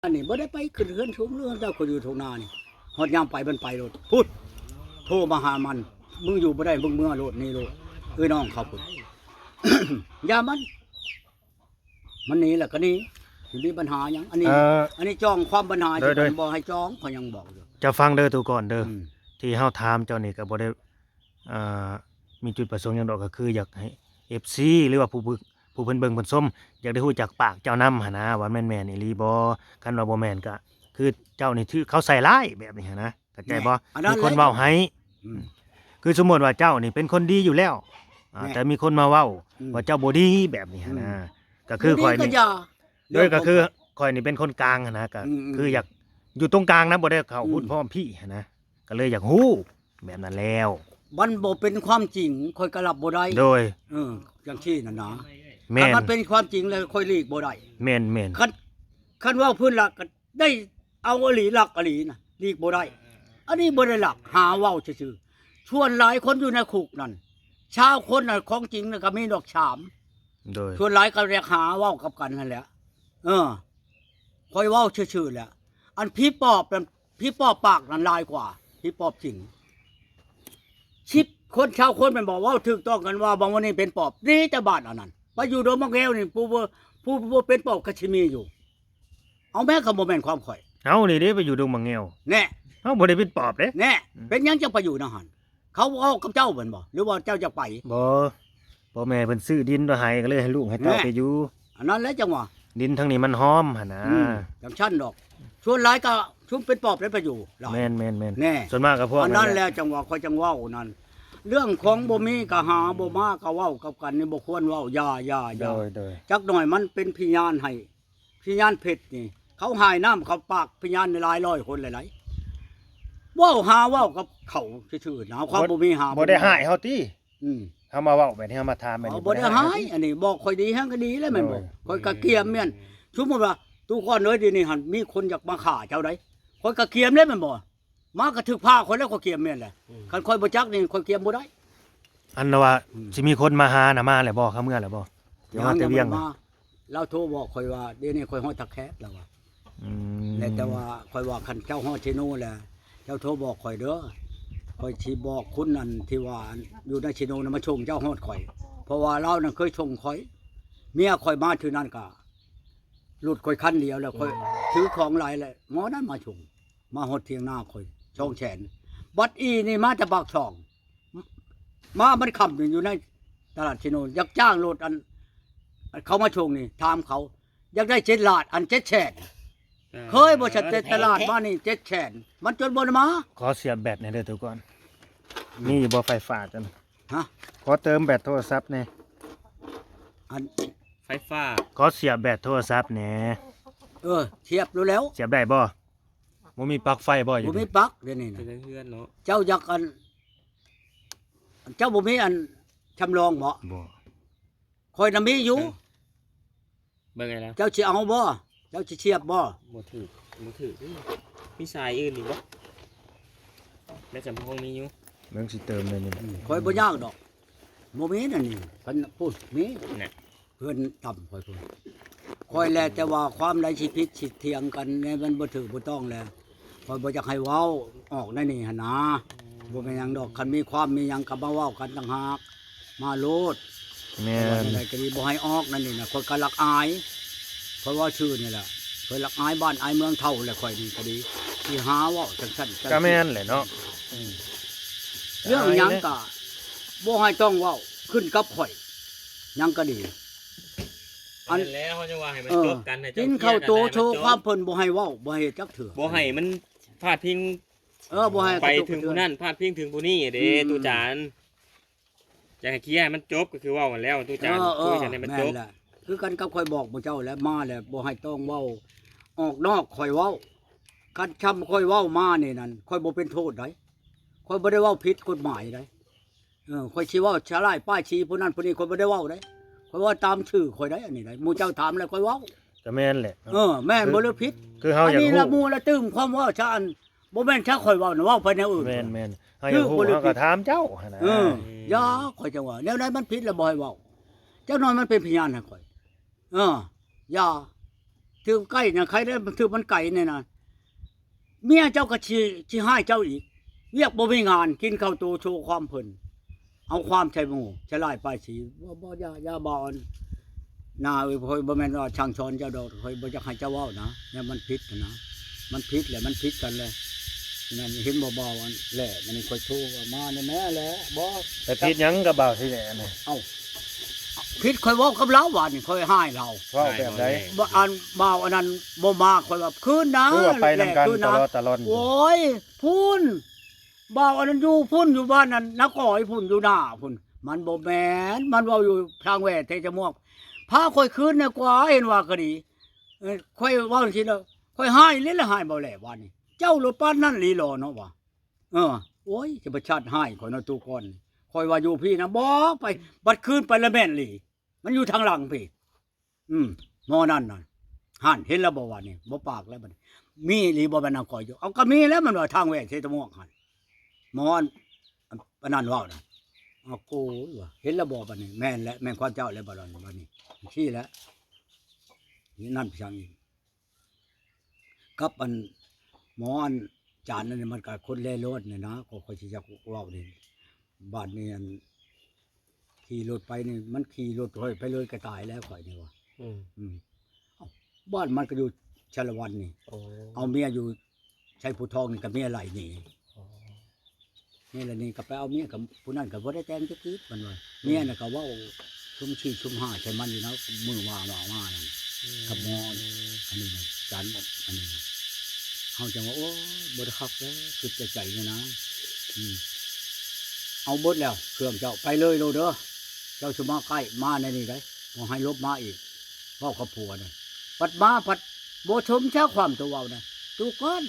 อันนี้บ่ได้ไปขึ้นเรือนชุมเรื่องเจ้าก็อยู่ทงนานี่ฮอดยามไปมันไปโลดพูดโทรมาหามันมึงอยู่บ่ได้มึงเมื่อโลดนี่โลดน้องเขาพูด อย่ามันนี่แหละก็นี่สิมีปัญหาหยังอันนี้จองความปัญหาที่บ่ให้จองเขายังบอกอยู่จะฟังเด้อตูก่อนเด้อที่เฮาถามเจ้านี่ก็บ่ได้มีจุดประสงค์หยังดอกก็คืออยากให้ FC หรือว่าผู้เพิ่นเบิ่งเพิ่นชมอยากได้ฮู้จากปากเจ้านำหั่นนะว่าแม่นๆอีหลีบ่คันว่าบ่แม่นก็คือเจ้านี่ถือเขาใส่ร้ายแบบนี้หั่นนะเข้าใจบ่มีคนเว้าให้คือสมมุติว่าเจ้านี่เป็นคนดีอยู่แล้วแต่มีคนมาเว้าว่าเจ้าบ่ดีแบบนี้หั่นนะก็คือข่อยนี่โดยก็คือข่อยนี่เป็นคนกลางหั่นนะก็คืออยากอยู่ตรงกลางนะบ่ได้เข้าพูดพร้อมพี่หั่นนะก็เลยอยากฮู้แบบนั้นแล้วมันบ่เป็นความจริงค่อยก็รับบ่ได้โดยอย่างที่นั่นนะถ้ามันเป็นความจริงแล้วค่อยหลีกบ่ได้แม่นคันว่าพื้นหลักก็ได้เอาอหลีหลักอหลีน่ะหลีกบ่ได้อันนี้บ่ได้หลักหาเว้าซื่อๆชวนหลายคนอยู่ในคุกนั่นชาวคนน่ะของจริงน่ะก็มีดอกฉามโดยชวนหลายก็เรียกหาเว้ากับกันนั่นแหละค่อยเว้าซื่อๆแหละอันผีปอบปากนั่นลายกว่าผีปอบจริงชิบคนชาวคนมันบอกว่าถูกต้องกันว่าบางวันนี้เป็นปอบนี่แต่บาดอันนั้นไปอยู่โดมมังแก้วนี่ผู้เป็นปอบก็สิมีอยู่เอาแม่ก็บ่แม่นความข่อยเอานี่เด้ไปอยู่ดงมังแงวแน่เฮาบ่ได้เป็นปอบเด้แน่เป็นหยังจะไปอยู่นะหั่นเขาเอากับเจ้าเพิ่นบ่หรือว่าเจ้าจะไปบ่แม่เพิ่นซื้อดินไว้ให้ก็เลยให้ลูกให้เต้าไปอยู่อันนั้นแหละจังหวะดินทางนี้มันหอมหั่นนะจังชั้นดอกชวนหลายก็ชุมเป็นปอบได้ไปอยู่แม่นแน่ส่วนมากก็พวกอันนั้นแหละจังหวะค่อยจังเว้านั่นเรื่องของบ่มีก็หาบ่มาก็เว้ากับกันนี่บ่ควรเว้าอย่าจักหน่อยมันเป็นพยานให้พยานเพชรนี่เขาหายน้ำเขาปากพยานในหลายร้อยคนหลายๆเว้าหาเว้ากับเขาซื่อๆนะความบ่มีหาบ่ได้หายเฮาติเฮามาเว้าแบบนี้เฮามาถามแบบนี้บ่ได้หายอันนี้บอกค่อยดีแฮงก็ดีแล้วแม่นบ่ค่อยก็เกียมแม่นสมมุติว่าตู้ก้อนเอ้ยเดี๋ยวนี้หั่นมีคนอยากมาฆ่าเจ้าได้ค่อยก็เกียมเลยแม่นบ่มากระทึกผ้าคนแล้วก็เกียมแม่นแหละคันค่อยบ่จักนี่ค่อยเกียมบ่ได้อันว่าสิมีคนมาหาน่ะมาแล้วบ่เขาเมื่อแล้วบ่เดี๋ยวมาแต่เวียงเราโทรบอกค่อยว่าเดี๋ยวนี้ค่อยฮอดตะแคบแล้วว่าแต่ว่าค่อยว่าคันเจ้าฮอดชิโน่แหละเจ้าโทรบอกค่อยเด้อค่อยสิบอกคุณนั่นที่ว่าอยู่ในชิโน่น่ะมาชงเจ้าฮอดข่อยเพราะว่าเรานั่นเคยชงข่อยเมียข่อยมาถือนั่นก็หลุดข่อยคันเดียวแล้วข่อยถือของหลายเลยหมอนั้นมาชงมาฮอดเถียงหน้าข่อยช่องแขนบัดอีนี่มาแต่ปากช่องมามันคำอยู่ในตลาดชิโนอยากจ้างรถอันเขามาชงนี่ถามเขาอยากได้7 ล้านอัน7 แสนเคยบ่ชัดตลาดมานี่7 แสนมันจนบ่มาขอเสียบแบตหน่อยเด้อทุกคนนี่บ่ไฟฟ้าจังฮะขอเติมแบตโทรศัพท์แน่อันไฟฟ้าขอเสียบแบตโทรศัพท์แหน่เทียบดูแล้วเสียบได้บ่บ่มีปลั๊กไฟบ่อยู่บ่มีปลั๊กเดี๋ยวนี้นะเจ้าอยากอันเจ้าบ่มีอันชำรองบ่คอยน่ะมีอยู่เบิ่งไงแล้วเจ้าสิเอาบ่เจ้าสิเชียบบ่ถือมีสายอื่นอีกบ่แม่จำพงมีอยู่เบิ่งสิเติมเลยนี่คอยบ่ยากดอกบ่มีนั่นนี่เพิ่นพูดมีน่ะเพิ่นต่ำคอยพูดคอยแลแต่ว่าความใดสิผิดสิเถียงกันเนี่ยมันบ่ถูกบ่ต้องแล้วคอยบ่อยากให้เว้าออกได้นี่หั่นนะบ่เป็นหยังดอกคันมีความมีหยังก็มาเว้ากันต่างหากมาโลดแม่นอะไรก็ดีบ่ให้ออกนั่นนี่น่ะคนก็รักอายเพราะว่าชื่อนี่แหละเคยรักอายบ้านอายเมืองเท่าแหละค่อยดีก็ดีที่หาเว้าซั่นๆก็แม่นแหละเนาะเรื่องหยังก็บ่ให้ต้องเว้าขึ้นกับข่อยหยังก็ดีอันแล้วเขาจะว่าให้มันจบกันให้เจ้ากินข้าวโตโชว์ความเพิ่นบ่ให้เว้าบ่ให้จักเถื่อบ่ให้มันพาดพิงบ่ให้ไปถึงผู้นั้นพาดพิงถึงผู้นี้เด้ตู้จานจะให้เคลียร์มันจบก็คือเว้ากันแล้วตู้จานคุยกันให้มันจบคือกันกับข่อยบอกบ่เจ้าแล้วมาแล้วบ่ให้ต้องเว้าออกนอกข่อยเว้าคันช้ำข่อยเว้ามานี่นั่นข่อยบ่เป็นโทษไดข่อยบ่ได้เว้าผิดกฎหมายไดข่อยสิเว้าชะลายป้ายชี้ผู้นั้นผู้นี้ข่อยบ่ได้เว้าไดข่อยว่าตามชื่อข่อยได้อันนี้ได้หมู่เจ้าถามแล้วข่อยเว้าก็แม่นแหละแม่นบ่ได้ผิดคือเฮาอยากรู้อันนี้ละหมู่ละตึมความว่าชะอันบ่แม่นชะข่อยเว้าน่ะเว้าไปแนวอื่นแม่นๆเฮาอยากรู้เฮาก็ถามเจ้าหั่นน่ะอย่าข่อยจังว่าแนวใดมันผิดแล้วบ่ให้เว้าเจ้าน้อยมันเป็นพยานให้ข่อยอย่า ถือใกล้น่ะใครได้ถือมันไก่เนี่ยน่ะเมียเจ้าก็สิให้เจ้าอีกเรียกบ่มีงานกินข้าวตูโชว์ความเพิ่นเอาความใช่หมู่ฉลาดไปสิบ่อย่าบ่อนนาเอ้ยค่อยบ่แม่นว่าช่างสอนเจ้าดอกค่อยบ่อยากให้เจ้าเว้านะเนี่ยมันผิดนะมันผิดแหละมันผิดกันเลยนั่นเห็นบ่อันแหละมันค่อยโชว์ว่ามาแน่ๆแหละบ่ แต่ผิดหยังกับบ่าวที่แหน่นี่ เอ้าผิดค่อยเว้ากับเราว่านี่ค่อยให้เรา เว้าแบบใด บ่อันบ่าวอันนั้นบ่มาค่อยว่าคืนนะ คือว่าไปนำกัน คื ตลอด โอ้ยพุ่นบ่าวอันนั้นอยู่พุ่นอยู่บ้านนั้นนักก่อยพุ่นอยู่หน้าพุ่นมันบ่แม่นมันเว้าอยู่ทางแหวะเทจมวกพาค่อยคืนน่ะกว่าเห็นว่าก็ดีค่อยเว้าจังซี่แล้วค่อยให้เลยละให้บ่แลว่านี่เจ้ารถปานนั้นลีหลอเนาะว่าโอ้ยจะประชาติให้ข่อยเนาะตุก่อนค่อยว่าอยู่พี่นะบ่ไปบัดคืนไปละแม่นลีมันอยู่ทางหลังพี่หมอนั่นน่ะหั่นเห็นแล้วบ่ว่านี่บ่ปากแล้วบัดมีหรือบ่แม่นเอาก่อยอยู่เอาก็มีแล้วมันว่าทางแหวะเทจมวกหั่นหมออันนั้นเว้าน่ะเอาโกยว่าเห็นแล้วบ่บัดนี้แม่นแล้วแม่นความเจ้าแล้วบัดนี้ขี้แล้วนี่นั่นพี่ช่างอีกกับอันหมออันจานนั่นนี่มันก็คนเล่ร่อนนี่นะก็ค่อยสิจักเว้านี่บ้านนี้อันขี่รถไปนี่มันขี่รถไปเลยก็ตายแล้วข่อยนี่ว่า อืม บ้านมันก็อยู่ชาละวันนี่ โอ้ เอาเมียอยู่ชัยผู้ทองนี่กับเมียไหลนี่นี่ละนี่ก็ไปเอาเมียกับผู้นั้นก็บ่ได้แต่งจักทีมันว่าเมียน่ะก็เว้าชุมชี้ชุมหาใช่มันอยู่นะมือว่านั่นกับหมออันนี้นะจานอันนี้นะเฮาจังว่าโอ้บ่ได้คักแล้วคือใจนี่นะเอาเบิดแล้วเครื่องเจ้าไปเลยโลดเด้อเจ้าสิมาใกล้มาในนี่ได้บ่ให้ลบมาอีกเว้ากับผัวน่ะปัดมาปัดบ่ชมเช้าความตัวเว้าน่ะตูก้อน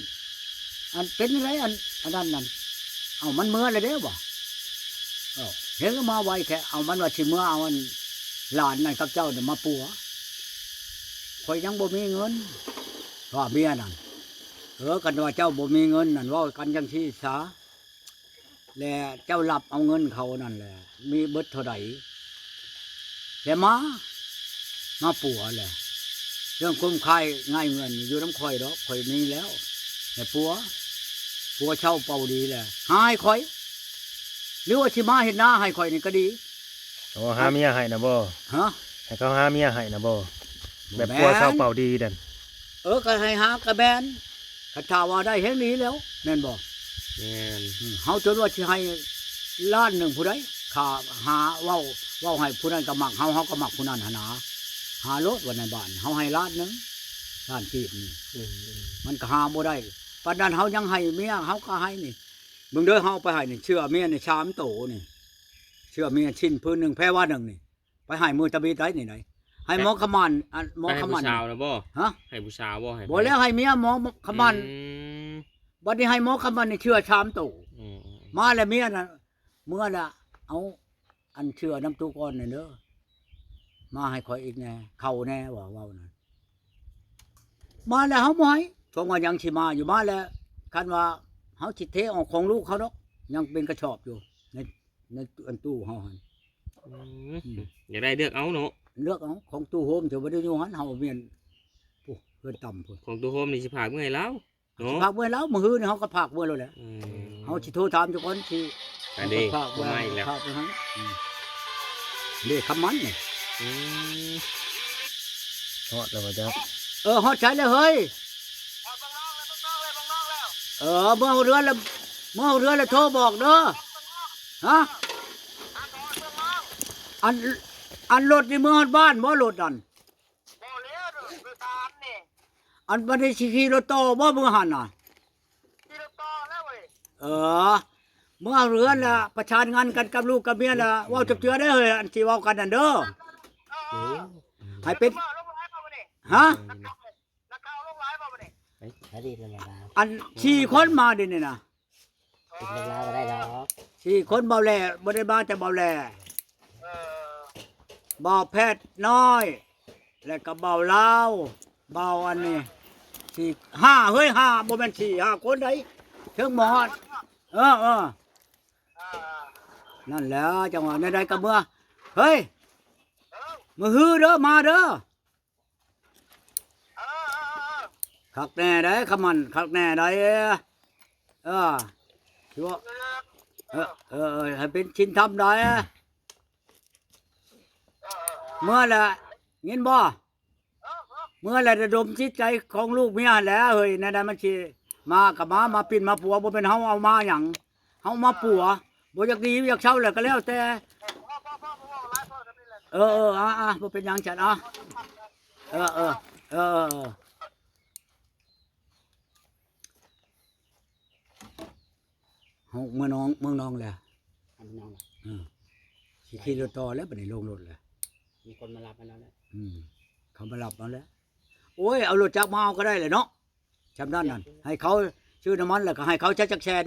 อันเป็นอะไรอันนั้นนั่นเอามันเมื่อเลยเด้อบ่เห็นก็มาไวแท้เอามันว่าสิเมื่อเอาอันหลานนั่นกับเจ้าเนี่ยมาปัวข่อยยังบ่มีเงินว่าเมียนั่นกันว่าเจ้าบ่มีเงินนั่นเว้ากันจังซี่ซะแล้วเจ้ารับเอาเงินเขานั่นแหละมีเบิดเท่าใดแล้วมาปัวแหละเรื่องคุ้มค่ายง่ายเงินอยู่น้ำข่อยดอกข่อยมีแล้วแต่ปัวเช่าเป่าดีแหละหายข่อยหรือว่าสิมาเฮ็ดนาให้ข่อยนี่ก็ดี โอ้หาเมียให้นะบ่ ฮะ ให้เขาหาเมียให้นะบ่แบบปัวเศร้าเป่าดีดัน ก็ให้หากระแบนกระถาว่าได้แห่งนี้แล้วแม่นบ่ แม่น เฮาจนว่าสิให้ล้านหนึ่งผู้ใดข้าหาเว้าให้ผู้นั้นก็มักเฮาก็มักผู้นั้นหาหารถวันในบ้านเฮาให้ล้านหนึงล้านกีบนี่มันก็หาบ่ได้ปานนั้นเฮายังให้เมียเฮาก็ให้นี่เบิ่งเด้อเฮาไปให้นี่เชื่อเมียนี่3โตนี่เชื่อเมียชิ้นพื้นหนึงแพ้ว่าหนึงนี่ไปให้มือตะบีได้นี่ไหนให้หมอขมันหมอ ให้ ขมั ผู้ น สาวนะบ่ ฮะ ให้ผู้สาวบ่ให้ บ่แล้วให้เมียหมอขมัน ม บัดนี้ให้หมอขมันนี่เชื่อ3โต อืม มาแล้วเมียน่ะเมื่อน่ะเอาอันเชื่อน้ำตู้ก่อนนี่เด้อมาให้ข่อยอีกแน่เข้าแน่ว่าเว้านั่นมาแล้วเฮาบ่ให้ช่วงว่ายังสิมาอยู่มาแล้วคันว่าเฮาสิเทออกของลูกเขาดอกยังเป็นกระชอบอยู่ในอันตู้เฮาหั่น อยากได้เลือกเอาเนาะ เลือกเอาของตู้โฮมเถอะบ่ได้อยู่หั่นเฮาเมียนปุ๊เพิ่นต่ำพุ่น ของตัวโฮมนี่สิพากเมื่อไหร่แล้วเนาะ ฝากไว้แล้วมื้อฮื้อนี่เฮาก็ฝากไว้แล้วแหละ อืม เฮาสิโทรถามเจ้าคนสิ อันนี้ ฝาก บ่ ไว้ มาอีกแล้ว ฝากไว้ให้เด้คำมันนี่ อืม ฮอดแล้วบ่จ๊ะ ฮอดใช้แล้วเฮ้ยเมื่อเอาเรือแล้วโทรบอกเด้อฮะอันรถนี่เมื่อฮอดบ้านบ่รถอันอันบ่ได้สิขี่รถโตบ่เมื่อหันน่ะเมื่อเอาเรือแล้วประชานงานกันกับลูกกับเมียแล้วเว้าจักเทื่อได้เฮ้ยอันสิเว้ากันนั่นเด้อให้เป็นฮะ อัน4 คนมาดินี่นะ4 คนเบาแหล่บ่ได้มาแต่เบาแหล่เบาแพทย์น้อย แล้วก็เบาลาวเบาอันนี้5เฮ้ย5บ่แม่น5คนใดถึงหมอดนั่นแหละจังหวะใดๆก็เมื่อเฮ้ยมื้อฮื้อเด้อมาเด้อ คักแน่ได้คำมันคักแน่ได้คือว่าให้เป็นชิ้นทำได้เมื่อแหละเงินบ่เมื่อแหละระดมจิตใจของลูกเมียแล้วเฮ้ยในนั้นมันสิมากับมาปิ่นมาปัวบ่เป็นเฮาเอามาหยังเฮามาปัวบ่อยากดีอยากเช่าแหละก็แล้วแต่บ่เป็นหยังฉันเฮาเมืองน้องแหละอันน้องสิขี่รถต่อแล้วบัดนี้ลงรถแล้วมีคนมารับมันแล้วแหละเขามารับมาแล้วโอ้ยเอารถจักรมาเอาก็ได้เลยเนาะจำนั้นนั่นให้เขาชื่อน้ำมันแล้วก็ให้เขาจักแชน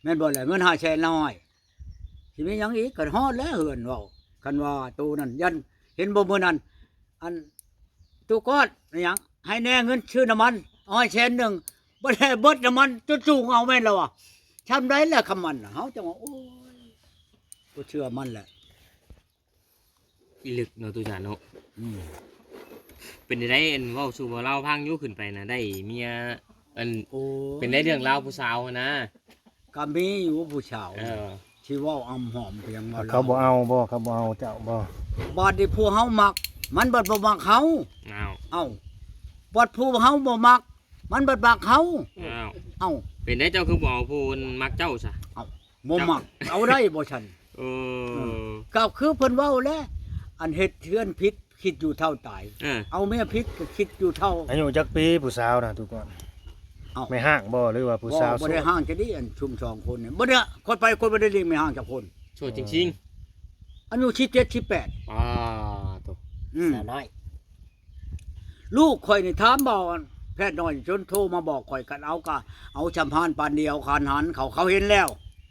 แม่นบ่แหละเงิน5แสนน้อยสิมีหยังอีกก็ฮอดแล้วเฮือนเว้าคันว่าตูนั่นยันเห็นบ่มื้อนั้นอันตูกอดหยังให้แน่เงินชื่อน้ำมันเอาให้แสนนึงบ่ได้เบิดน้ำมันจนสูงเอาแม่นแล้วอ่ะทำได้แหละคำมันเฮาจังว่าโอ้ยบ่เชื่อมันแหละ อีลึกเนาะตุจานเนาะเป็นได้อันเว้าสู่บ่เล่าพังอยู่ขึ้นไปนะได้เมียอันเป็นได้เรื่องราวผู้สาวนะ ก็มีอยู่ผู้ชาวที่เว้าอำหอมเพียงว่า เขาบ่เอาเจ้าบ่ บาดที่ผู้เฮามักมันบัดบ่มักเฮา อ้าว บัดผู้เฮาบ่มักมันบัดมักเฮา อ้าวเป็นได้เจ้าคือบ่เอาผู้มักเจ้าซะบ่มักเอาได้บ่ฉันก็คือเพิ่นเว้าแหละอันเฮ็ดเทือนผิดคิดอยู่เท่าตายเอาเมียผิดก็คิดอยู่เท่า อายุจักปีผู้สาวน่ะทุกคนไม่ห่างบ่หรือว่าผู้สาว บ่ได้ห่างจะดีอันชุม2คนเนี่ยบ่ได้คนไปคนบ่ได้เลี้ยงไม่ห่างจากคน โชดจริงๆอายุ17 18ตกสาวน้อยลูกข่อยนี่ถามบ่แพทย์น้อยจนโทรมาบอกข่อยกันเอาก็เอาชำพานปานเดียวคานหันเขาเห็นแล้ว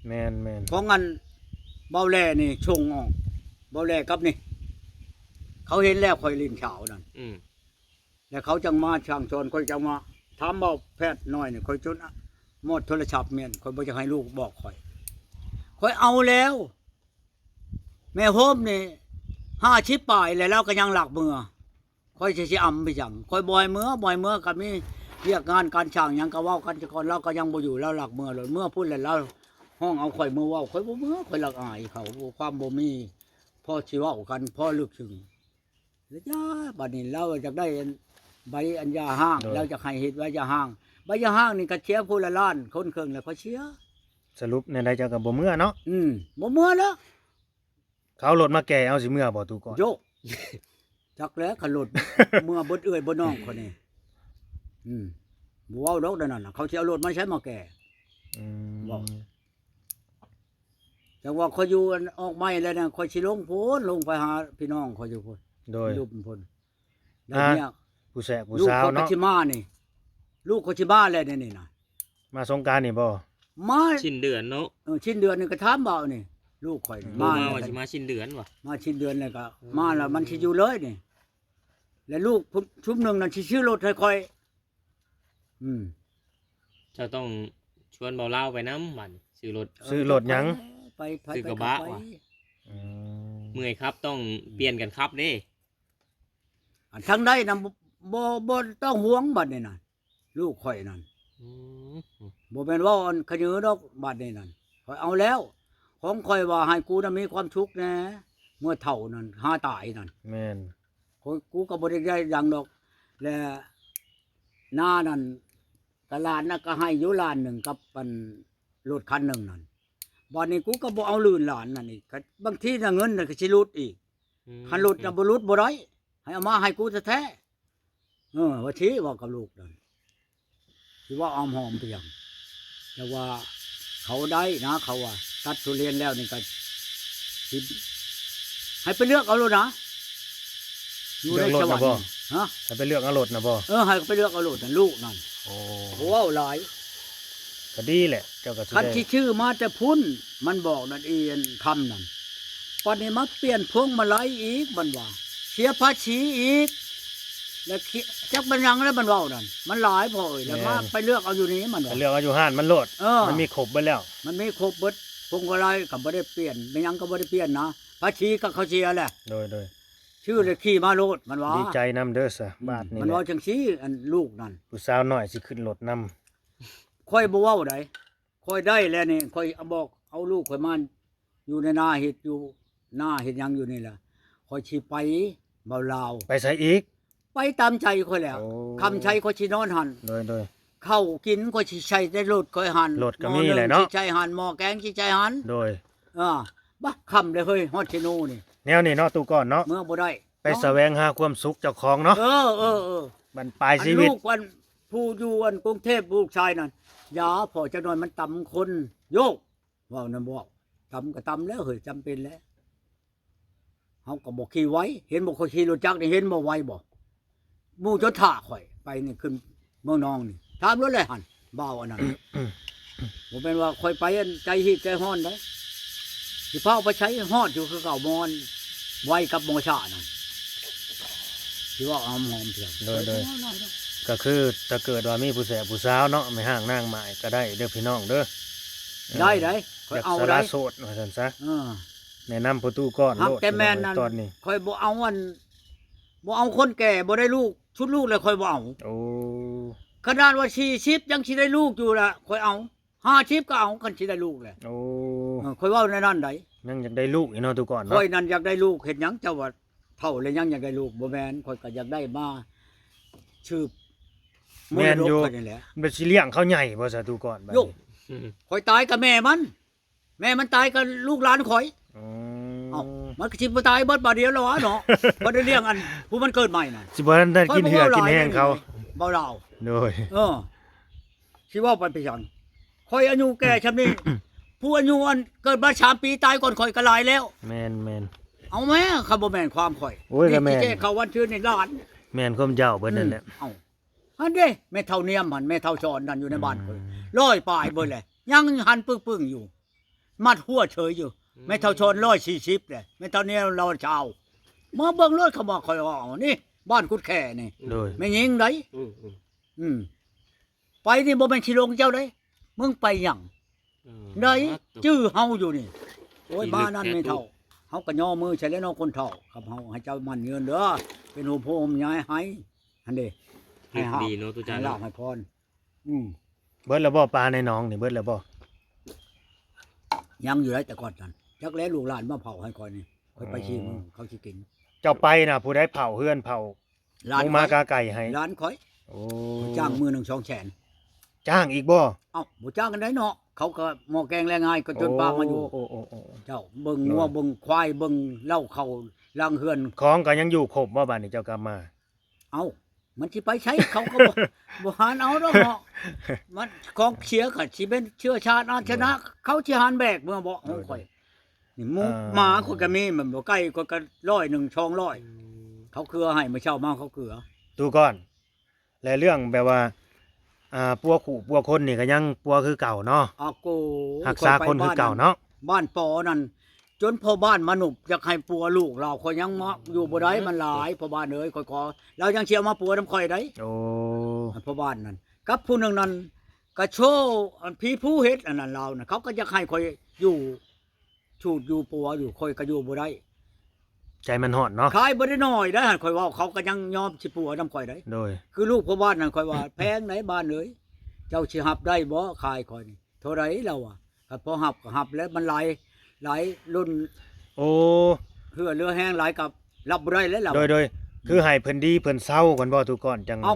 แม่นเพราะงั้นเบาแลนี่ชงออกเบาแลกับนี่เขาเห็นแล้วข่อยลิ้นเฉานั่นแล้วเขาจังมาช่างชนข่อยจังมาถามบ่แพทย์น้อยนี่ข่อยจนหมดโทรศัพท์เมียนข่อยบ่จะให้ลูกบอกข่อยเอาแล้วแม่โฮมนี่50ปลายแล้วก็ยังหลักมือข่อยสิอำไปจังข่อยบ่อยเมื่อก็มีเรียกงานการช่างหยังก็เว้ากันก่อนเราก็ยังบ่อยู่แล้วหลักมือเลยเมื่อพูดแล้วเราห้องเอาข่อยมือเว้าข่อยบ่เมื่อข่อยหลักอายเขาความบ่มีพอสิเว้ากันพอลึกซึ้งแล้วจ้าบัดนี้เราอยากได้ใบอัญญาห้างเราจะให้เฮ็ดไว้ยาห้างใบยาห้างนี่ก็เชียร์ผู้ละล้านคนครึ่งแล้วก็เชียร์สรุปในใดเจ้าก็บ่เมื่อเนาะบ่เมื่อแล้วเขารถมาแก่เอาสิเมื่อบ่ตูก่อนโยจักแล้วขลุดเมื่อบ่เอื้อยบ่น้องคนนี้บ่เว้าดอกนั่นน่ะเขาสิเอารถมาใช้มาแก่บ่จังว่าเขาอยู่ออกใหม่แล้วน่ะเขาสิลงโพนลงไปหาพี่น้องเขาอยู่พุ่นโดยลูกพุ่นแล้วเนี่ยผู้แสบผู้สาวเนาะลูกเขาสิมานี่ลูกเขาสิมาแล้วนี่น่ะมาสงกรานต์นี่บ่มาชิ้นเดือนเนาะชิ้นเดือนนี่ก็ถามบ่นี่ลูกข่อยมาว่าสิมาชิ้นเดือนว่ะมาชิ้นเดือนเลยก็มาแล้วมันสิอยู่เลยนี่แล้วลูกชุบนึงนั่นสิซื้อรถให้ข่อยเจ้าต้องชวนเบาเล่าไปนำบัดซื้อรถหยังไปซื้อกระบะว่ะเมื่อยครับต้องเปลี่ยนกันครับเด้ทางใดนำบ่ต้องห่วงบัดนี่น่ะลูกข่อยนั่นบ่แม่นว่าอันขยือดอกบัดนี่นั่นข่อยเอาแล้วของข่อยว่าให้กูน่ะมีความสุขแน่เมื่อเฒ่านั่นหาตายนั่นแม่นกูก็บ่ได้หยังดอกและหน้านั่นตลาดน่ะก็ให้อยู่ล้านนึงกับปันรถคันนึงนั่นบัดนี้กูก็บ่เอาลื่นหลานนั่นอีกบางทีน่ะเงินน่ะก็สิหลุดอีกคันหลุดน่ะบ่หลุดบ่ได้ให้เอามาให้กูแท้ๆว่าชี้ว่ากับลูกนั่นสิว่าอ้อมหอมเพียงแต่ว่าเขาได้นะเขาว่าตัดทุเรียนแล้วนี่ก็สิให้ไปเลือกเอาโลดนะอยู่ในสวรรค์ให้ไปเลือกเอารถนะบ่ให้ไปเลือกเอารถนั่นลูกนั่นโหหลายก็ดีแหละเจ้าก็คันที่ชื่อมาแต่พุ่นมันบอกนั่นเองทำนั่นปานนี้มาเปลี่ยนพวงมาลัยอีกมันว่าเสียภาษีอีกแล้วจักมันยังแล้วมันเว้านั่นมันหลายพอแล้วมาไปเลือกเอาอยู่นี้มันว่าเลือกเอาอยู่ห้านมันโลดมันมีครบเบิดแล้วมันมีครบเบิดพวงมาลัยก็บ่ได้เปลี่ยนไม่ยังก็บ่ได้เปลี่ยนนะภาษีก็เขาเสียแหละโดย ชื่อเลยขี่มาโลดมันว่า ดีใจนํเด้อซะบาทนี่ มัน แห ว่า ละ จังซี่อันลูกนั่น ผู้สาวน้อยสิขึ้นรถนำ ค่อยบ่เว้าไดค่อยได้แล้วนี่ค่อยเอาบอกเอาลูกค่อยมาอยู่ในนาเฮ็ดอยู่นาเฮ็ดหยังอยู่นี่ล่ะค่อยสิไปเบาลาว ไปใส่อีก ไปตามใจค่อยแล้ว โอ้ คำใช้ค่อยสินอนหัน โดย ข้าวกินค่อยสิใช้ได้รถค่อยหัน รถก็มีแหละเนาะ หม้อนึ่งสิใช้หันหม้อแกงสิใช้หัน โดย บักคำเลยเฮ้ยฮอดชิโนนี่ แนวนี้เนาะตูก่อนเนาะ เมื่อบ่ได้ ไปแสวงหาความสุขเจ้าของเนาะ เออ บั้นปลายชีวิต อันลูกวันผู้อยู่อันกรุงเทพลูกชายนั่นอย่าพอจะนอนมันตำคนโยกว่านำบอกตำก็ตำแล้วเฮ้ยจำเป็นแล้วเฮาก็บ่ขี่ไว้ เห็นบ่ค่อยขี่รถจักรนี่เห็นบ่ไว้บ่หมู่จนท่าข่อยไปนี่ขึ้นเมืองนองนี่ถามรถเลยหั่นบ่าวอันนั้น บ่แม่นว่าค่อยไปอันใจฮีดใจฮ้อนเด้สิพาเอาไปใช้ฮอดอยู่คือเก่ามอนไว้กับหมอชานั่นสิว่าหอมๆเพียง โดย ก็คือถ้าเกิดว่ามีผู้แสบผู้สาวเนาะไม่ห่างนางหมายก็ได้เด้อพี่น้องเด้อ ได้ค่ อ อย ยาก เอา สา ได้ ระโสดว่าซั่นซะ เออ แนะนำประตูก่อน ฮัก โลด แต่แม่นนั่น ตอนนี้ ค่อยบ่เอาอันบ่เอาคนแก่บ่ได้ลูกชุดลูกเลยค่อยบ่เอา โอ้ ขนาดว่า40ยังสิได้ลูกอยู่ล่ะค่อยเอา50ก็เอาคันสิได้ลูกแหละ โอ้ ค่อยเว้าในนั้นได้ ยังอยากได้ลูกอีกเนาะตูก่อน ค่ เนาะ อยนั่นอยากได้ลูกเฮ็ดหยังเจ้าว่าเฒ่าเลยยังอยากได้ลูกบ่แม่นค่อยก็อยากได้มาชื่อมรดกค่อยนี่แหละ มันสิเลี้ยงเขาใหญ่บ่ซะตูก่อนบัด โย นี้ ข่อยตายกับแม่มัน แม่มันตายกับลูกหลานข่อย อ๋อ เอ้ามันก็สิบ่ตายเบิดบาดเดียวแล้ววะเนาะ บ่ได้เลี้ยงอันผู้มันเกิดใหม่น่ะ สิบ่ทันได้กินเหือกินแห้งเขา เบาดาว โดย สิเว้าไปจังข่อยอายุแก่ชำนี้ ผู้อายุอันเกิดมา3ปีตายก่อนข่อยก็หลายแล้ว แม่น เอาแม่คันบ่แม่นความข่อย โอ้ยก็แม่น ที่เจ้เขาวันชื่นนี่หลาน แม่นความเจ้าเบิดนั่นแหละ เอ้าอันเด้แม่เฒ่าเนียมหั่นแม่เฒ่าชอนนั่นอยู่ในบ้านข่อยร้อยปลายเบิดแหละยังหันปึ้งๆอยู่ มัดหัวเฉยอยู่ แม่เท่าชน140เลยแม่เท่านี้เราเช้ามาเบิ่งรถเขาบอกคอยว่าเอานี่บ้านกุดแค่นี่ โดย ไม่ยิงไดไปนี่บ่แม่นสิลงเจ้าได้มึงไปหยังได้จื้อเฮาอยู่นี่โอ้ยบ้านนั้นไม่เท่าเฮาก็ย่อมือใช่แล้วเนาะคนเฒ่าครับเฮาให้เจ้ามันเงินเด้อเป็นโหมโพมย้ายให้อันเด้ให้เฮา ดีเนาะตุจาน ให้ลา เนาะ บให้พร เบิดแล้วบ่ปลาในหนองนี่เบิดแล้วบ่ ยังอยู่ได้แต่ก่อนนั้นจักแล้วลูกหลานมาเผาให้ก่อนนี่ค่อยไปชี้มึงเขาสิกิน เจ้าไปน่ะผู้ใดเผาเฮือนเผา หลาน ลงมากาไก่ให้ หลานข่อย โอ้ จ้างมือหนึ่ง200,000 จ้างอีกบ่ เอ้าบ่จ้างกันได้เนาะเขาก็หม้อแกงแรงง่ายก็จนปางมาอยู่ โอ้ เจ้าเบิ่งงัวเบิ่งควายเบิ่งเหล้าเข้าล้างเฮือน ของก็ยังอยู่ครบบ่บัดนี้เจ้ากลับมา เอ้ามันสิไปใช้เขาก็บ่ บ่หารเอาดอกเนาะมันของเสียก็สิเป็นเชื้อชาติอาชนะ เขาสิหารแบกเมื่อบ่ของข่อยนี่หมูหมาข่อยก็มีมันบ่ไก่ข่อยก็100 200เขาเกลือให้เมื่อเช้ามาเขาเกลือ ดูก่อน และเรื่องแบบว่าปัวขู่ปัวคนนี่ก็ยังปัวคือเก่าเนาะ อาโก รักษาคนคือเก่าเนาะ บ้านปอนั่นจนพ่อบ้านมาหนุบอยากให้ปัวลูกเราข่อยยังมาอยู่บ่ได้มันหลายพ่อบ้านเอ้ยข่อยขอเรายังเชียวมาปัวน้ำข่อยได้ โอ้ พ่อบ้านนั่นกับผู้หนึงนั่นก็โชว์อันพี่ผู้เฮ็ดอันนั้นเราน่ะเขาก็อยากให้ข่อยอยู่ชูดอยู่ปัวอยู่ข่อยก็อยู่บ่ได้ ใจมันหอนเนาะ ขายบ่ได้น้อยได้ข่อยเว้าเขาก็ยังยอมสิปัวน้ำข่อยได้ โดย คือลูกพ่อบ้านนั่นข่อยว่า แพงไหนบ้านเอ้ยเจ้าสิรับได้บ่ขายข่อยนี่เท่าไหร่เราอ่ะก็พอรับก็รับแล้วมันหลายรุ่น โอ้ เพื่อเรือแห้งหลายกับรับบ่ได้แล้วเรา โดยคือให้เพิ่นดีเพิ่นเศร้าก่อนบ่ทุกก่อนจัง เอา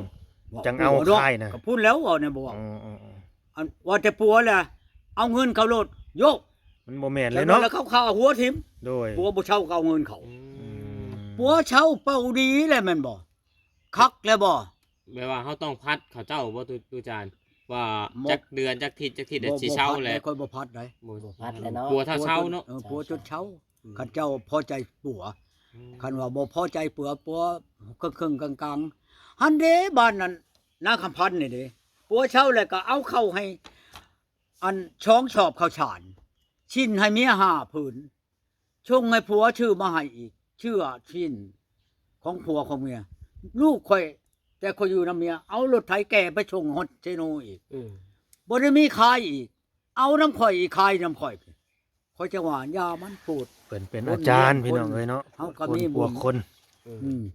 จังเอาค่ายนะ ก็พูดแล้วเอาเนี่ยบอก อ๋อ อันว่าแต่ปัวแหละเอาเงินเขาโลดโยก มันบ่แม่นเลยเนาะ แล้วเขาเอาหัวทิ่ม โดย ปัวบ่เช่าก็เอาเงินเขา อืม ปัวเช่าเป้าดีแหละแม่นบ่คักแล้วบ่ แม่ว่าเฮาต้องพัดเขาเจ้าบ่ตุจานว่า หมก จักเดือนจักทิศจักทิศเดี๋ยวสิเช้าแหละ ค่อยบ่พัดได้ บ่ พัดแล้วเนาะ กลัวเท่าเช้าเนาะ ปัวจนเช่าคันเจ้าพอใจปัวคันว่าบ่พอใจปัวครึ่งๆกลางๆหันเด้บ้านนั้นนาคำพันธ์นี่เด้ปัวเช่าแล้วก็เอาเข้าให้ อันช้องชอบข้าวฉานชิ้นให้เมีย5ผืนชงให้ผัวชื่อมาให้อีกชื่อชิ้นของผัวของเมียลูกข่อยแต่ข่อยอยู่นำเมียเอารถไถแก่ไปชงฮอดเชโนอีกบ่ได้มีขายอีกเอาน้ำข่อยอีกขายน้ำข่อยข่อยจะว่ายามันพูด เพิ่นเป็นอาจารย์พี่น้องเอ้ยเนาะ เฮาก็มีบุญ พวกคน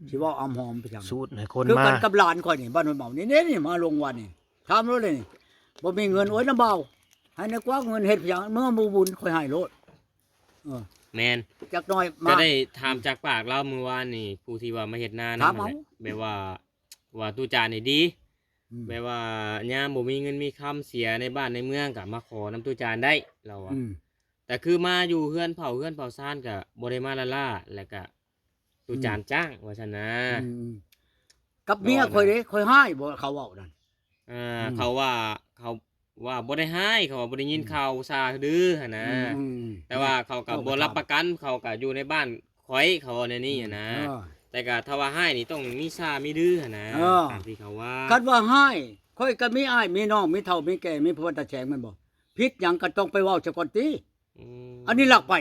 สิเว้าอำหอมไปจัง สูตรให้คน คือ มา กันกับหลานข่อยนี่บ้านห้วยเมานี่มาลงวันนี่ถามรถเลยนี่บ่มีเงินโอ้ยน้ำเบาให้นึกว่าเงินเฮ็ดหยังเมื่อหมู่บุญค่อยให้โลดแมน จักหน่อย ก็ มา ได้ถามจากปากเราเมื่อวานนี่ผู้ที่ว่ามาเฮ็ดนานั่น ถาม แหละ เอา แบบว่าตู้จานนี่ดีแบบว่าย่ามบ่มีเงินมีคำเสียในบ้านในเมืองก็มาขอน้ำตู้จานได้เราอะ แต่คือมาอยู่เฮือนเผาซ่านก็บ่ได้มาละล่าแล้วก็ตู้จานจ้างว่าซั่นนะ กับเมียค่อยเด้ค่อยให้บ่เขาเว้านั่น เขาว่าบ่ได้ให้เขาว่าบ่ได้ยินข่าวซาดื้อหั่นนะแต่ว่าเขาก็บ่รับประกันเขาก็อยู่ในบ้านข่อยเขาว่าในนี้อะนะแต่ก็ถ้าว่าให้นี่ต้องมีซามีดื้อหั่นนะตามที่เขาว่า คันว่าให้ค่อยก็มีอ้ายมีน้องมีเฒ่ามีแก่มีพ่อตาแฉงแม่นบ่ผิดหยังก็ต้องไปเว้าซะก่อนติอันนี้หลักไป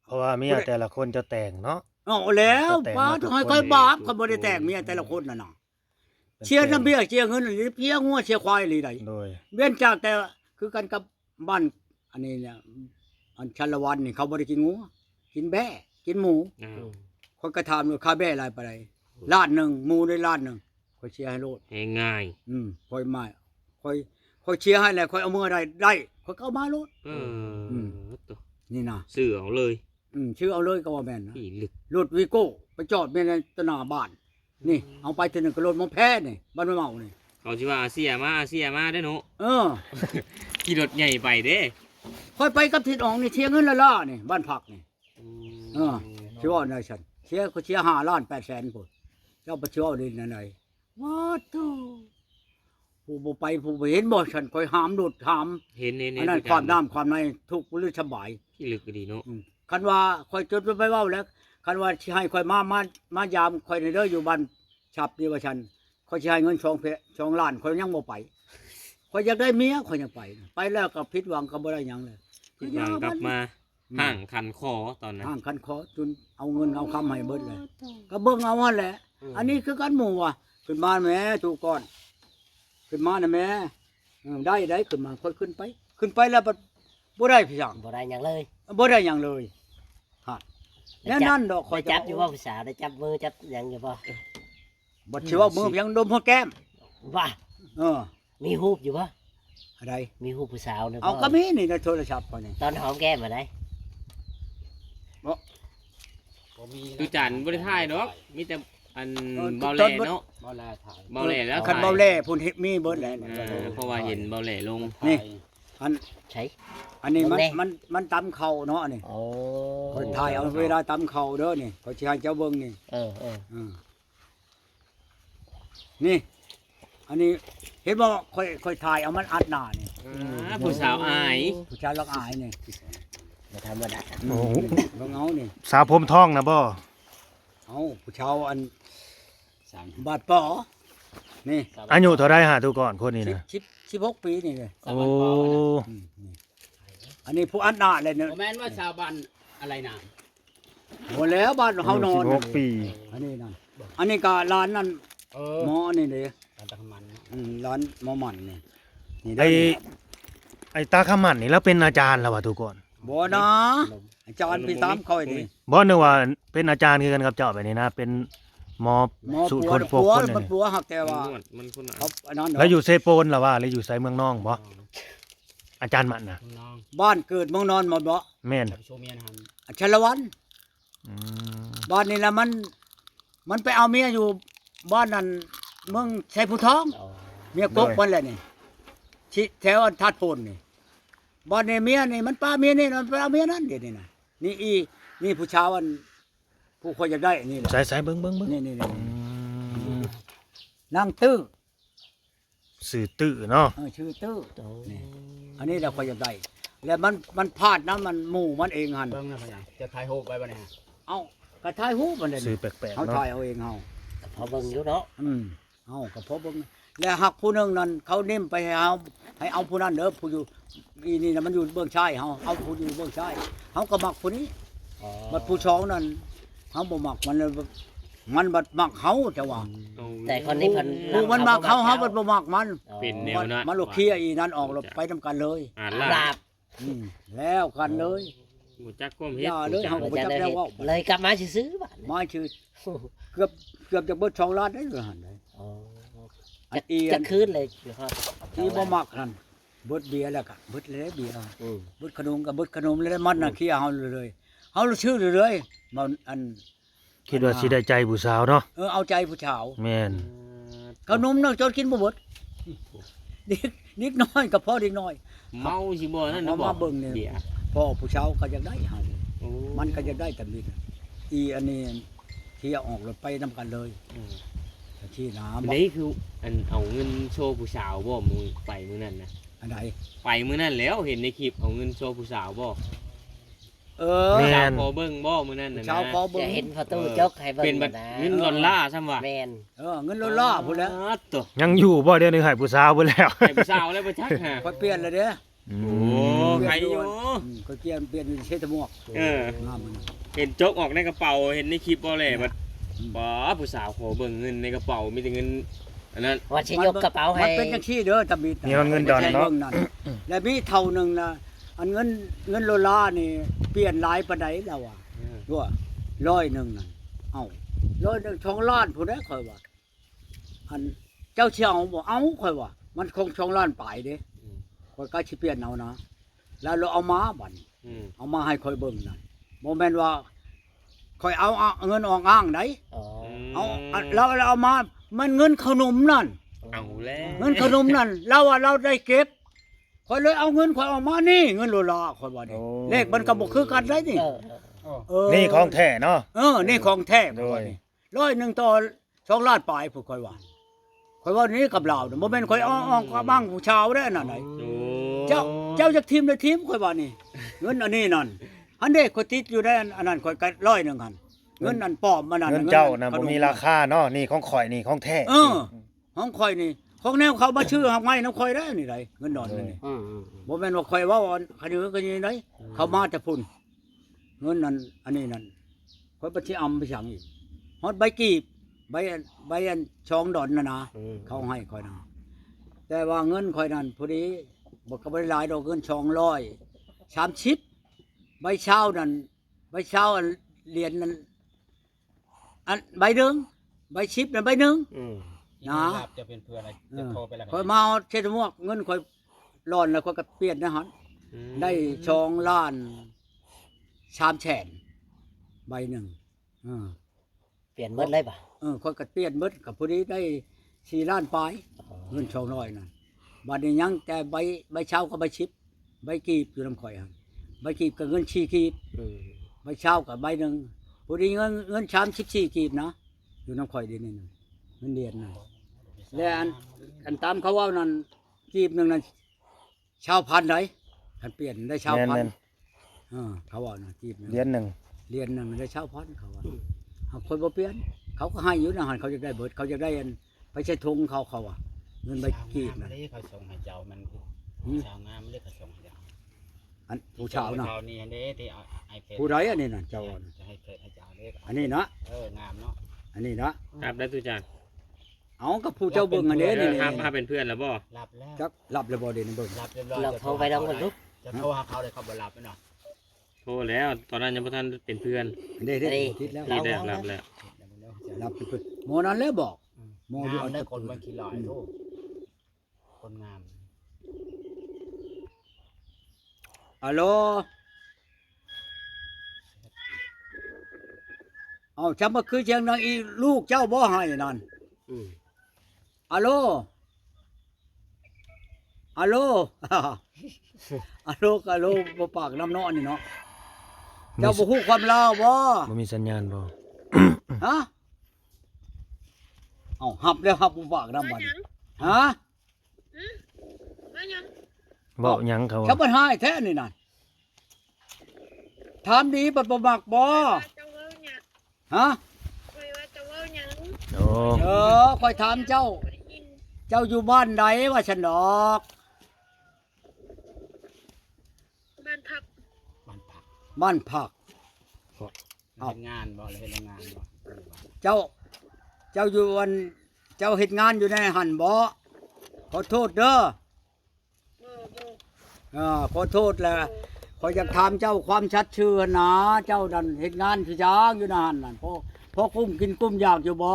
เพราะว่าเมียแต่ละคนจะแต่งเนาะ เอาแล้ว แต่ง ป้า มาทุก ค่อย คน ๆบาปเขาบ่ได้แต่งเมียแต่ละคนน่ะน่ะเชียร์น้ำเบี้ยเชียร์เงินหรือเพียงัวเชียร์ควายหรือใด โดย เว้นจากแต่คือกันกับบ้านอันนี้เนี่ยอันชันละวันนี่เขาบ่ได้กินงัวกินแบะกินหมูคนก็ถามว่าค่าแบะอะไรไปได้ล้านหนึงหมูได้ล้านหนึงค่อยเชียร์ให้โลด ง่าย ค่อยมาค่อยเชียร์ให้แล้วค่อยเอามือได้ค่อยก็เอามาโลด ตัว นี่นะ ซื้อเอาเลย ชื่อเอาเลยก็ว่าแม่นนะ อีลึก รถวีโก้ไปจอดแม่ในตนาบ้านนี่เอาไปทีนึงก็รถมอแพ้นี่บ้านไม่เมานี่ เขาสิว่าอาเซียมาได้อหนู อ ขี่รถใหญ่ไปเด้ ค่อยไปกับทิดอองนี่เชียร์เงินละล่านี่บ้านผักนี่ชื่อว่าในฉันเชียร์เขาเชียร์5 ล้าน 8 แสนพุ่นเจ้าไปเชียร์เอาดินนั่นไหนว้าทูผู้บ่ไปผู้บ่เห็นบ่ฉันค่อยหามโดดหาม เห็น อันนั้นความน้ำความในทุกข์หรือสบาย ขี่ลึกก็ดีเนาะ คันว่าค่อยจดไว้ไปเว้าแล้วคันว่าสิให้ค่อยมายามค่อยในเด้ออยู่บ้านฉับนี่ว่าฉันค่อยสิให้เงิน2 ล้านค่อยยังบ่ไปค่อยอยากได้เมียค่อยยังไปแล้วก็ผิดหวังก็บ่ได้หยังเลย อีกอย่างกลับมาห่างคันคอตอนนั้น ทางคันขอจนเอาเงินเอาคำให้เบิดเลยก็เบิ่งเอาหั่นแหละ อันนี้คือกันหมู่ว่ะขึ้นมาแม่ตูก่อนขึ้นมาน่ะแม่ได้ขึ้นมาค่อยขึ้นไปแล้วบ่ได้พี่ช่าง บ่ได้หยังเลย บ่ได้หยังเลยฮะแล้วนั่นดอกค่อย ได้จับอยู่ว่าผู้สาวได้จับมือจับหยังอยู่บ่ บ่สิว่ามือยังดมหัวแก้ม ว่า เออ มี มีรูปอยู่บ่ อะไร มีรูปผู้สาวนี่บ่ เอาก็มีนี่ในโทรศัพท์ข่อยนี่ ตอนหอมแก้มบ่ได้ ตู้จานบ่ได้ถ่ายดอกมีแต่อันเบาแหล่เนาะเบาแหล่แล้ว คันเบาแล่พุ่นเฮ็ดมีเบิดแหละ เพราะว่าเห็นเบาแหล่ลง นี่อัน ใช่ อันนี้ เบาแล่ มันตำเข่าเนาะนี่ โอ้ คนไทยเอาเวลาตำเข่าเด้อนี่เขาสิให้เจ้าเบิ่งนี่ เออ นี่ อันนี้เห็นบ่ค่อยถ่ายเอามันอัดหน้านี่ ผู้สาวอาย ผู้ชายรักอายนี่ บ่ธรรมดา โอ้โห เบิ่งเอานี่ สาวผมทองนะบ่ เอาผู้ชาวอันบาดปอนี่ อายุเท่าไรหาดูก่อนคนนี้นะ 16 ปีนี่เลย โอ้ นี่อันนี้ผู้อัดหน้าเลยเนี่ย ผมแม่นว่าชาวบ้านอะไรนะ หมดแล้วบ้านเฮานอน 16 ปี อันนี้นั่นอันนี้ก็ร้านนั่น หมอนี่เด้ การตะมัน ร้านหมอหมันนี่นี่ ไอ้ เด้อ ไอ้ตาขมันนี่แล้วเป็นอาจารย์แล้ววะทุกคน บ่นะอาจารย์พี่ตามค่อยนี่ บ่นึกว่าเป็นอาจารย์คือกันกับเจ้าแบบนี้นะ เป็นหมอ หมอ สูตร ปั คว นโฟกคน มัน นี่ ปัวหักแต่ว่า มันคน เขาอันนั้น แล้วอยู่เซโปนล่ะว่าแล้วอยู่ไสเมืองนองบ่อาจารย์มันน่ะ น้อง บ้านเกิดเมืองนอนหมดบ่ แม่น จะไปโชว์เมียนะฮัน ชลวัน อืม บ้านนี่ละมันไปเอาเมียอยู่บ้านนั้นเมืองชัยภูทอง เมียกกมันแหละนี่ชิแถวทัดโพนนี่บ้านนี่เมียนี่มันป้าเมียนี่มันไปเอาเมียนั่นเดี๋ยวนี้นะนี่ผู้ชาวอันผู้คนอยากได้นี่แหละ ใส่เบิ่งเบิ่ง นี่ อืม นางตื้อ สื่อตื้อเนาะ ชื่อตื้อนี่อันนี้เราคนอยากได้แล้วมันพลาดนะมันหมู่มันเองหัน เบิ้งนะพ่อใหญ่จะถ่ายโฮกไว้บ่เนี่ย เอากระทายหูมันเลย สื่อแปลกๆ เขา เนาะ ถ่ายเอาเองเฮา พอเบิ่งอยู่เนาะ เอาก็พบเบิ่งแล้วหักผู้หนึงนั่นเขานิ่มไปให้เอาผู้นั้นเด้อผู้อยู่อีนี่น่ะมันอยู่เบื้องชายเฮาเอาผู้อยู่เบื้องชายเฮาก็มักผู้นี้บัดผู้ชองนั่นเฮาบ่มักมันเลยมันบัดมักเฮาแต่ว่า แต่คนนี้เพิ่น ผู้มันมักเฮาบัดบ่มักมัน เป็นแนวนะ มันลูกเคียอีนั้นออกแล้วไปนํกันเลย อ่าน ลา ลา บ แล้วกันเลย หูจักก้มเฮ็ด อย่าเลย หูจัก บ่จักแล้วว่า เลยกลับมาซื่อๆบัด มาชื่อ เกือบจะเบิด2ล้านได้เหรอหั่นได้ อ๋อ อันอีอั จะ น คืนเลยนะครับ ที่บ่มักนั่นเบิดเบียร์แล้วก็เบิดเลยเบียร์ อืม เบิดขนมก็เบิดขนมเลยมันน่ะเคลียร์เฮาเลยเฮาชื่อเลยมันอัน คิดว่าสิได้ใจผู้สาวเนาะ เอาใจผู้ชาว แม่น ขนมน่ะจนกินบ่หมดนิดน้อยก็พอเด็กน้อย เมาสิบ่นั่น เอา นะบ่ มาเบิ่งเนี่ย เบียร์ พ่อผู้ชาวก็อยากได้เฮา โอ้ มันก็อยากได้แต่มีอีอันนี้ที่ออกรถไปนํกันเลย อืม ที่น้ำ อันนี้คืออันเอาเงินโชว์ผู้สาวบ่มึงไปมื้อนั้นนะ อันใด ไปมื้อนั้นแล้วเห็นในคลิปเอาเงินโชว์ผู้สาวบ่ เออ แม่ สาวขอเบิ่งบ่มื้อนั้นน่ะ ชาว นะ ขอเบิ่ จะ ง เห็นประตูจกให้เบิ่ง เป็นบัตร นะ เงินดอลลาร์ซ้ำว่า แม่น เงินล่อๆพุ่นแหล้ว ตัว ยังอยู่บ่เดี๋ยวนี้ให้ผู้สาวเบิดแล้ว ให้ผู้สาวแล้วบ่จักฮะ ค่อยเปลี่ยนเลยเด้อ อื โอ้ ม ใครอยู่ ค่อยเปลี่ยนเป็นเชตหมวก เออ งามมัน เห็นจกออกในกระเป๋าเห็นในคลิปบ่แหละบัดบ่ผู้สาวขอเบิ่งเงินในกระเป๋ามีแต่เงินอันนั้น ว่าสิยกกระเป๋าให้ มันเป็นจังซี่เด้อตะบิด นี่มันเงินดอนเนาะ แล้วมีเท่านึงนะอันเงินโลลานี่เปลี่ยนหลายปานใดแล้วอ่ะว่า100นึงนั่นเอ้า100นึง2ล้านพุ่นเด้อค่อยว่าอันเจ้าเชี่ยวบ่เอาค่อยว่ามันคง2ล้านปลายเด้ค่อยก็สิเปลี่ยนเอานะแล้วเราเอามาบัดนี้ อืม เอามาให้ค่อยเบิ่งนั่นบ่แม่นว่าค่อยเอาเงินออกอ้างได อ๋อ เอาเราเอามามันเงินขนมนั่น เอาแล้ว เงินขนมนั่นเราว่าเราได้เก็บค่อยเลยเอาเงินค่อยออกมานี่เงินโลลาค่อยว่านี่เลขมันก็บ่คือกันได้นี่ นี่ของแท้เนาะ นี่ของแท้ โดย 100ต่อ2ล้านปลายผู้ค่อยว่าค่อยว่านี่กับเราบ่แม่นค่อยอ้องๆกับบ้างผู้ชาวได้อนั่นไหน โอ้ เจ้าจักทีมได้ทีมค่อยว่านี่เงินอันนี้นั่นอันเด้ค่อยติดอยู่ได้อันนั้นค่อยก็100นึงหั่นเงินอันปลอมมันนั่น เงินเจ้านะบ่มีราคาเนาะนี่ของข่อยนี่ของแท้ ของข่อยนี่ของแนวเขามาชื่อหักไม้น้ำข่อยได้นี่ไดเงินดอนนี่ อืม บ่แม่นว่าข่อยเว้าคันนี้ก็ยังไดเขามาแต่พุ่นเงินนั้นอันนี้นั่นข่อยบ่สิอำไปสั่งอีกฮอดใบกีบใบอันช่องดอนน่ะนะ อืม เขาให้ข่อยนะแต่ว่าเงินข่อยนั่นพอดีบ่ก็บ่ได้หลายดอกเงิน230ใบเช้านั่นใบเช้าอันเหรียญนั้นอันใบหนึงใบ10นั่นใบหนึง อืม นะ จะเป็นเพื่ออะไรจะโทรไปแล้ว ข่อยมาเอาเช็ดหมวกเงินข่อยร้อนแล้วข่อยก็เปลี่ยนนะฮะได้2ล้าน3แสนใบหนึ่ง เปลี่ยนหมดเลยป่ะ ข่อยก็เปลี่ยนหมดกับพอดีได้4ล้านปลายเงิน200นั่นบัดนี้ยังแต่ใบเช้ากับใบชิปใบกีบอยู่นำข่อยหั่นใบกีบก็เงิน4กีบ อืม ใบเช้ากับใบหนึงพอดีเงิน34กีบนะอยู่นำข่อยเดี๋ยวนี้นะเงินเดือนน่ะ และอันตามเขาว่านั่นกีบหนึงนั่นชาวพันธุ์ใดคันเปลี่ยนได้ชาวพัน แม่น ธุ์เขาว่านั่นกีบหนึง ๆเหรียญหนึง เรียนหนึงได้ชาวพันธุ์เขาว่าหากคนบ่เปลี่ยนเขาก็ให้อยู่นะหันเขาจะได้เบิดเขาจะได้อันไปใช้ธงเขาว่าเงินใบกีบ มั นั่ น น ได้เขาส่งให้เจ้ามันชาวงามไม่ได้เขาส่งให้เจ้า อันผู้ชาวน่ะ เจ้านี่อันนี้ที่ไอเพจ ผู้ใดอันนี้น่ะเจ้าน่ะ จะให้เพจให้เจ้าเด้ อันนี้นะ งามเนาะ อันนี้นะครับ ได้ตุจาน เอากับผู้เจ้าเบิ่งอันนี้นี่ ห้ามพาเป็นเพื่อนแล้วบ่ รับแล้ว จักรับแล้วบ่เด้นี่เบิ่ง รับเรียบร้อย เราโทรไปลองกันดู จะโทรหาเขาเลยเขาบ่รับเนาะ โทรแล้วตอนนั้นยังบ่ทันเป็นเพื่อน อันนี้เด้ทิศแล้ว ที่ได้รับแล้ว รับไปเพิ่นหมอนั้นแล้วบอกหมออยู่ งาม เอา ได้ ตะ ค กุ น น บางทีหล่อโทษคนงาม ฮัลโหลเอาจำมาคือเชียงนางอีลูกเจ้าบ่ให้นั่น อืม ฮัลโหลฮัลโหล ฮัลโหลฮัลโหลบ่ปากน้ำเนาะนี่เนาะเจ้าบ่ฮู้ความลาวบ่ บ่มีสัญญาณบ่ ฮะเอาหับแล้วหับบ่ปากน้ำบัดนี้ฮะ เว้าหยังเขา เจ้าบ่ให้แท้นี่นั่นถามดีบัดบ่มักบ่ฮะ โอ้ ค่อยถามเจ้า เจ้าอยู่บ้านใดว่าฉันดอก บ้านผัก บ้านผัก เฮ็ดงานบ่เลยเฮ็ดงานบ่ เจ้าอยู่วันเจ้าเฮ็ดงานอยู่ในหันบ่ขอโทษเด้อขอโทษแหละขอยอยากถามเจ้าความชัดเชื่อนะเจ้าดันเฮ็ดงานคือจ้างอยู่ในหันนั่น พอกุ้มกินกุ้มอยากอยู่บ่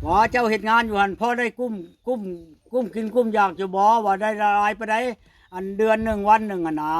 ว่าเจ้าเฮ็ดงานอยู่หั่นพอได้กุ้มกินกุ้มอยากอยู่บ่ว่าได้หลายปานใดอันเดือนหนึ่งวันหนึ่งอ่ะนะ